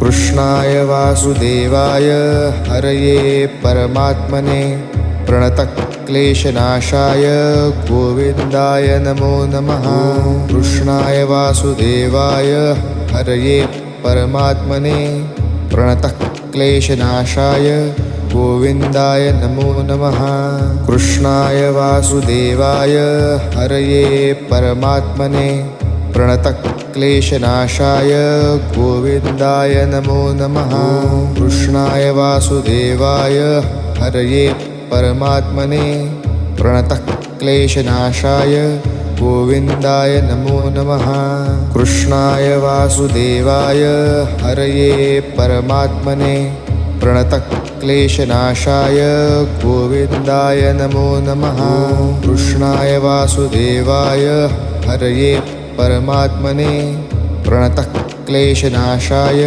कृष्णाय वासुदेवाय हरये परमात्मने प्रणतक्लेशनाशाय गोविन्दाय नमो नमः। कृष्णाय वासुदेवाय हरये परमात्मने प्रणतक्लेशनाशाय गोविन्दाय नमो नमः। कृष्णाय वासुदेवाय हरये परमात्मने प्रणतक्लेशनाशाय गोविन्दाय नमो नमः। कृष्णाय वासुदेवाय हरये परमात्मने प्रणतक्लेशनाशाय गोविन्दाय नमो नमः। कृष्णाय वासुदेवाय हरये परमात्मने प्रणतक्लेशनाशाय गोविन्दाय नमो नमः। कृष्णाय वासुदेवाय हरये परमात्मने प्रणतक्लेशनाशाय